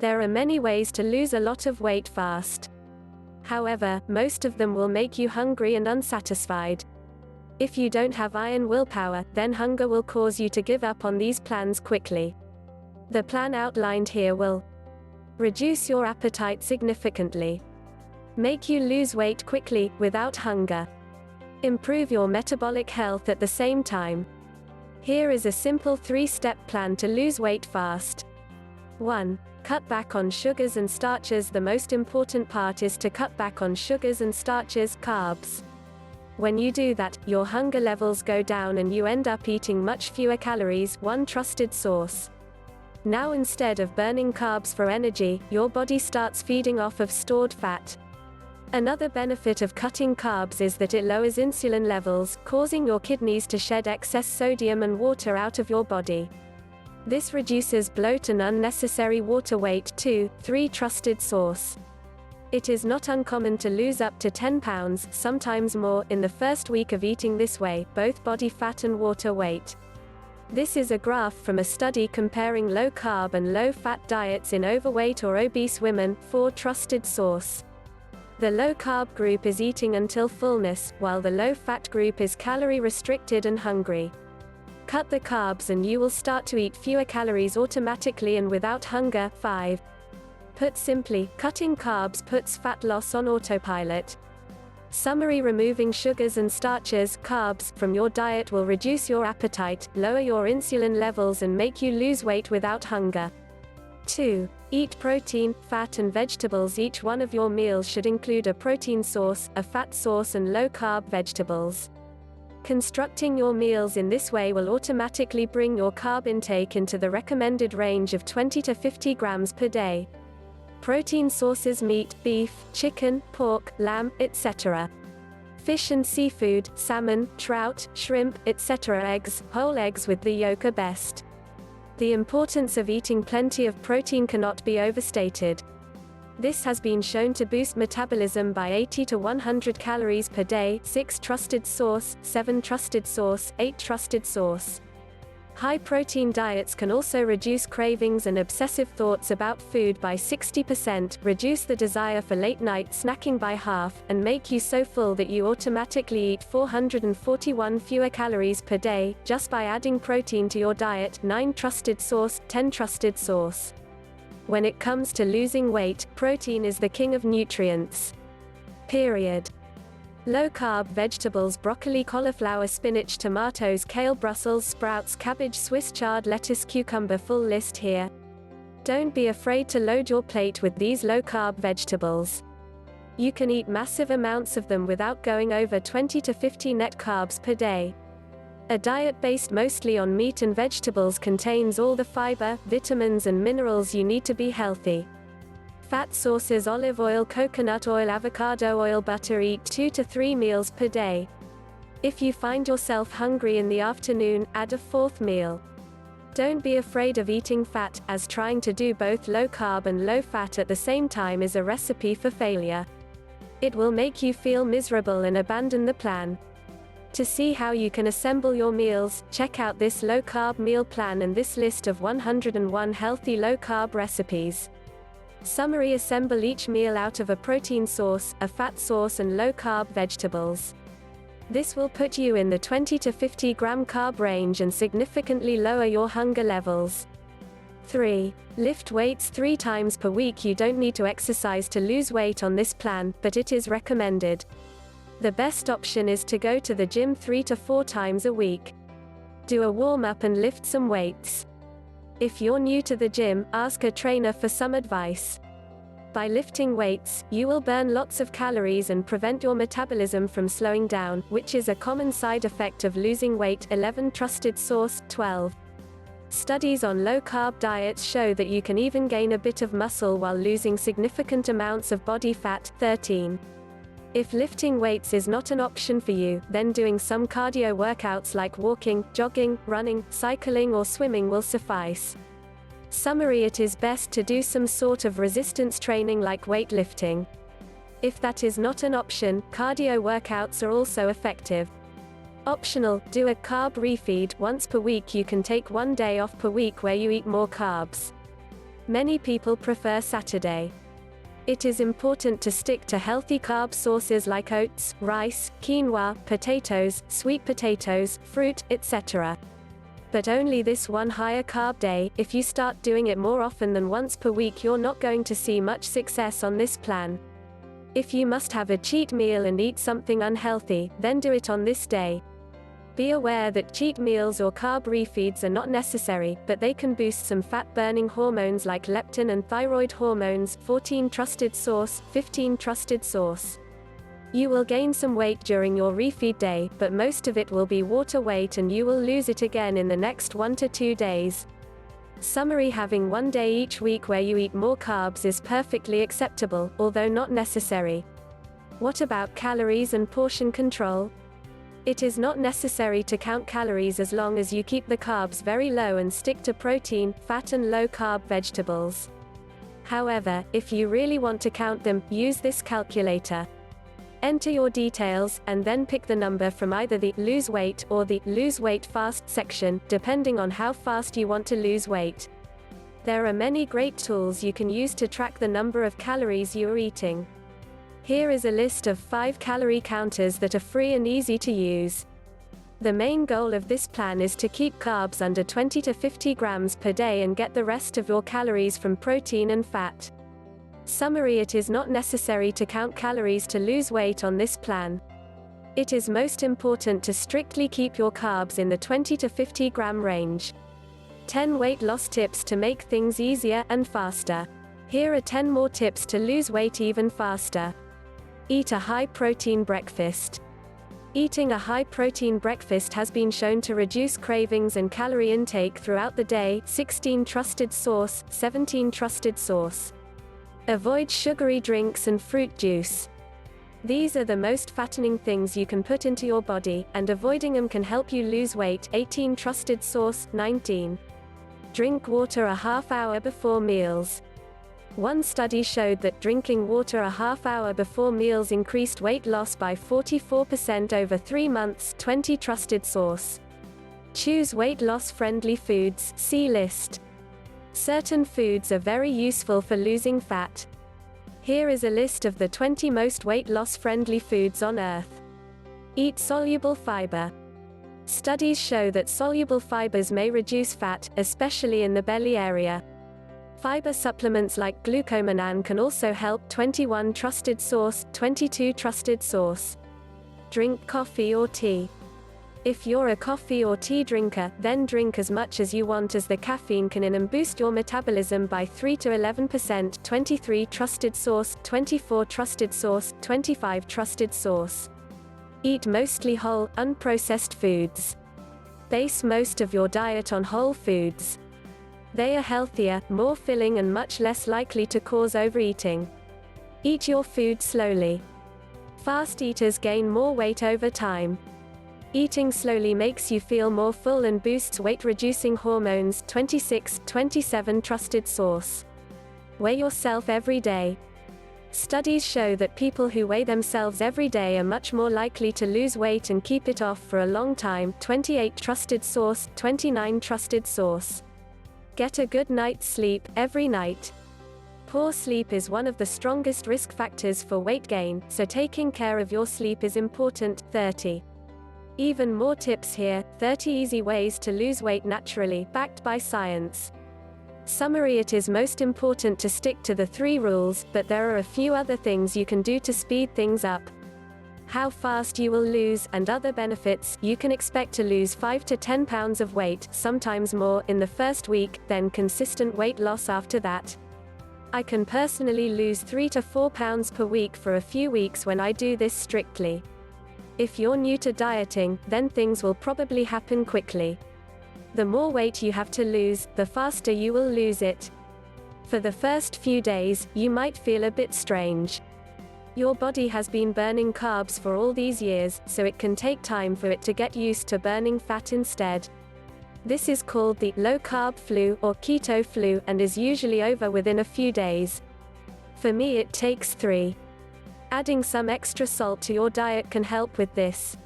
There are many ways to lose a lot of weight fast. However, most of them will make you hungry and unsatisfied. If you don't have iron willpower, then hunger will cause you to give up on these plans quickly. The plan outlined here will reduce your appetite significantly, make you lose weight quickly, without hunger, improve your metabolic health at the same time. Here is a simple 3-step plan to lose weight fast. 1. Cut back on sugars and starches. The most important part is to cut back on sugars and starches, carbs. When you do that, your hunger levels go down and you end up eating much fewer calories. One trusted source. Now instead of burning carbs for energy, your body starts feeding off of stored fat. Another benefit of cutting carbs is that it lowers insulin levels, causing your kidneys to shed excess sodium and water out of your body. This reduces bloat and unnecessary water weight. 2. 3 trusted source. It is not uncommon to lose up to 10 pounds, sometimes more, in the first week of eating this way, both body fat and water weight. This is a graph from a study comparing low-carb and low-fat diets in overweight or obese women. 4 trusted source. The low-carb group is eating until fullness, while the low-fat group is calorie-restricted and hungry. Cut the carbs and you will start to eat fewer calories automatically and without hunger. 5. Put simply, cutting carbs puts fat loss on autopilot. Summary: removing sugars and starches, carbs, from your diet will reduce your appetite, lower your insulin levels and make you lose weight without hunger. 2. Eat protein, fat and vegetables. Each one of your meals should include a protein source, a fat source and low-carb vegetables. Constructing your meals in this way will automatically bring your carb intake into the recommended range of 20 to 50 grams per day. Protein sources: meat, beef, chicken, pork, lamb, etc. Fish and seafood, salmon, trout, shrimp, etc. Eggs, whole eggs with the yolk are best. The importance of eating plenty of protein cannot be overstated. This has been shown to boost metabolism by 80 to 100 calories per day. 6 trusted source, 7 trusted source, 8 trusted source. High-protein diets can also reduce cravings and obsessive thoughts about food by 60%, reduce the desire for late-night snacking by half, and make you so full that you automatically eat 441 fewer calories per day, just by adding protein to your diet. 9 trusted source, 10 trusted source. When it comes to losing weight, protein is the king of nutrients. Period. Low-carb vegetables: broccoli, cauliflower, spinach, tomatoes, kale, Brussels sprouts, cabbage, Swiss chard, lettuce, cucumber. Full list here. Don't be afraid to load your plate with these low-carb vegetables. You can eat massive amounts of them without going over 20 to 50 net carbs per day. A diet based mostly on meat and vegetables contains all the fiber, vitamins and minerals you need to be healthy. Fat sources: olive oil, coconut oil, avocado oil, butter. Eat 2 to 3 meals per day. If you find yourself hungry in the afternoon, add a 4th meal. Don't be afraid of eating fat, as trying to do both low carb and low fat at the same time is a recipe for failure. It will make you feel miserable and abandon the plan. To see how you can assemble your meals, check out this low-carb meal plan and this list of 101 healthy low-carb recipes. Summary: assemble each meal out of a protein source, a fat source and low-carb vegetables. This will put you in the 20 to 50 gram carb range and significantly lower your hunger levels. 3. Lift weights 3 times per week. You don't need to exercise to lose weight on this plan, but it is recommended. The best option is to go to the gym 3 to 4 times a week. Do a warm-up and lift some weights. If you're new to the gym, ask a trainer for some advice. By lifting weights, you will burn lots of calories and prevent your metabolism from slowing down, which is a common side effect of losing weight. 11 trusted source. 12. Studies on low-carb diets show that you can even gain a bit of muscle while losing significant amounts of body fat. 13. If lifting weights is not an option for you, then doing some cardio workouts like walking, jogging, running, cycling or swimming will suffice. Summary: it is best to do some sort of resistance training like weightlifting. If that is not an option, cardio workouts are also effective. Optional: do a carb refeed. Once per week you can take 1 day off per week where you eat more carbs. Many people prefer Saturday. It is important to stick to healthy carb sources like oats, rice, quinoa, potatoes, sweet potatoes, fruit, etc. But only this one higher carb day. If you start doing it more often than once per week, you're not going to see much success on this plan. If you must have a cheat meal and eat something unhealthy, then do it on this day. Be aware that cheat meals or carb refeeds are not necessary, but they can boost some fat-burning hormones like leptin and thyroid hormones. 14 trusted source, 15 trusted source. You will gain some weight during your refeed day, but most of it will be water weight and you will lose it again in the next 1 to 2 days. Summary: having one day each week where you eat more carbs is perfectly acceptable, although not necessary. What about calories and portion control? It is not necessary to count calories as long as you keep the carbs very low and stick to protein, fat and low-carb vegetables. However, if you really want to count them, use this calculator. Enter your details, and then pick the number from either the "lose weight" or the "lose weight fast" section, depending on how fast you want to lose weight. There are many great tools you can use to track the number of calories you are eating. Here is a list of 5 calorie counters that are free and easy to use. The main goal of this plan is to keep carbs under 20 to 50 grams per day and get the rest of your calories from protein and fat. Summary: it is not necessary to count calories to lose weight on this plan. It is most important to strictly keep your carbs in the 20 to 50 gram range. 10 weight loss tips to make things easier and faster. Here are 10 more tips to lose weight even faster. Eat a high-protein breakfast. Eating a high-protein breakfast has been shown to reduce cravings and calorie intake throughout the day. 16 trusted source, 17 trusted source. Avoid sugary drinks and fruit juice. These are the most fattening things you can put into your body, and avoiding them can help you lose weight. 18 trusted source, 19. Drink water a half hour before meals. One study showed that drinking water a half hour before meals increased weight loss by 44% over 3 months. 20 trusted source. Choose weight loss friendly foods. See list. Certain foods are very useful for losing fat. Here is a list of the 20 most weight loss friendly foods on earth. Eat soluble fiber. Studies show that soluble fibers may reduce fat, especially in the belly area. Fiber supplements like glucomannan can also help. 21 trusted source, 22 trusted source. Drink coffee or tea. If you're a coffee or tea drinker, then drink as much as you want, as the caffeine can in and boost your metabolism by 3 to 11%. 23 trusted source, 24 trusted source, 25 trusted source. Eat mostly whole, unprocessed foods. Base most of your diet on whole foods. They are healthier, more filling and much less likely to cause overeating. Eat your food slowly. Fast eaters gain more weight over time. Eating slowly makes you feel more full and boosts weight-reducing hormones. 26, 27 trusted source. Weigh yourself every day. Studies show that people who weigh themselves every day are much more likely to lose weight and keep it off for a long time. 28 trusted source, 29 trusted source. Get a good night's sleep every night. Poor sleep is one of the strongest risk factors for weight gain, so taking care of your sleep is important. 30. Even more tips here, 30 easy ways to lose weight naturally, backed by science. Summary: it is most important to stick to the 3 rules, but there are a few other things you can do to speed things up. How fast you will lose, and other benefits. You can expect to lose 5 to 10 pounds of weight, sometimes more, in the first week, then consistent weight loss after that. I can personally lose 3 to 4 pounds per week for a few weeks when I do this strictly. If you're new to dieting, then things will probably happen quickly. The more weight you have to lose, the faster you will lose it. For the first few days, you might feel a bit strange. Your body has been burning carbs for all these years, so it can take time for it to get used to burning fat instead. This is called the low-carb flu or keto flu, and is usually over within a few days. For me, it takes 3. Adding some extra salt to your diet can help with this.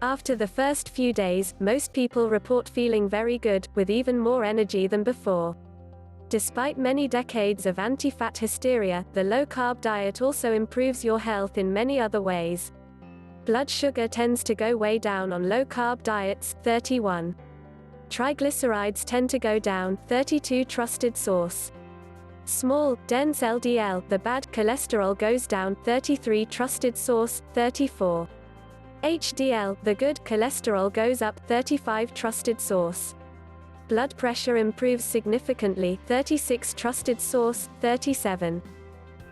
After the first few days, most people report feeling very good, with even more energy than before. Despite many decades of anti-fat hysteria, the low-carb diet also improves your health in many other ways. Blood sugar tends to go way down on low-carb diets, 31. Triglycerides tend to go down, 32. Trusted source. Small, dense LDL, the bad cholesterol goes down, 33. Trusted source, 34. HDL, the good cholesterol goes up, 35. Trusted source. Blood pressure improves significantly, 36. Trusted source, 37.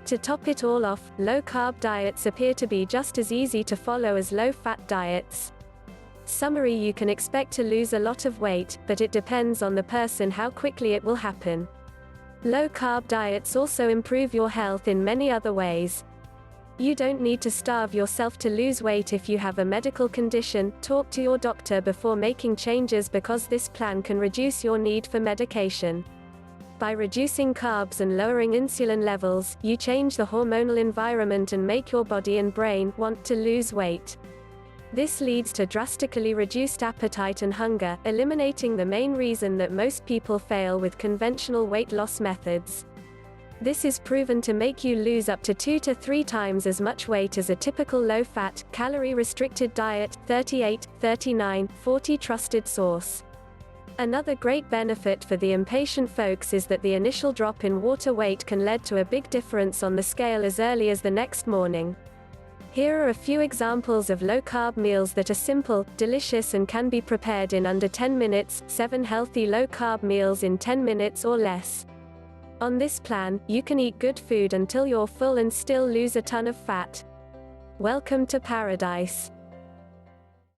To top it all off, low-carb diets appear to be just as easy to follow as low-fat diets. Summary: you can expect to lose a lot of weight, but it depends on the person how quickly it will happen. Low-carb diets also improve your health in many other ways. You don't need to starve yourself to lose weight if you have a medical condition. Talk to your doctor before making changes because this plan can reduce your need for medication. By reducing carbs and lowering insulin levels, you change the hormonal environment and make your body and brain want to lose weight. This leads to drastically reduced appetite and hunger, eliminating the main reason that most people fail with conventional weight loss methods. This is proven to make you lose up to 2 to 3 times as much weight as a typical low-fat, calorie-restricted diet, 38, 39, 40. Trusted source. Another great benefit for the impatient folks is that the initial drop in water weight can lead to a big difference on the scale as early as the next morning. Here are a few examples of low-carb meals that are simple, delicious and can be prepared in under 10 minutes, 7 healthy low-carb meals in 10 minutes or less. On this plan, you can eat good food until you're full and still lose a ton of fat. Welcome to paradise.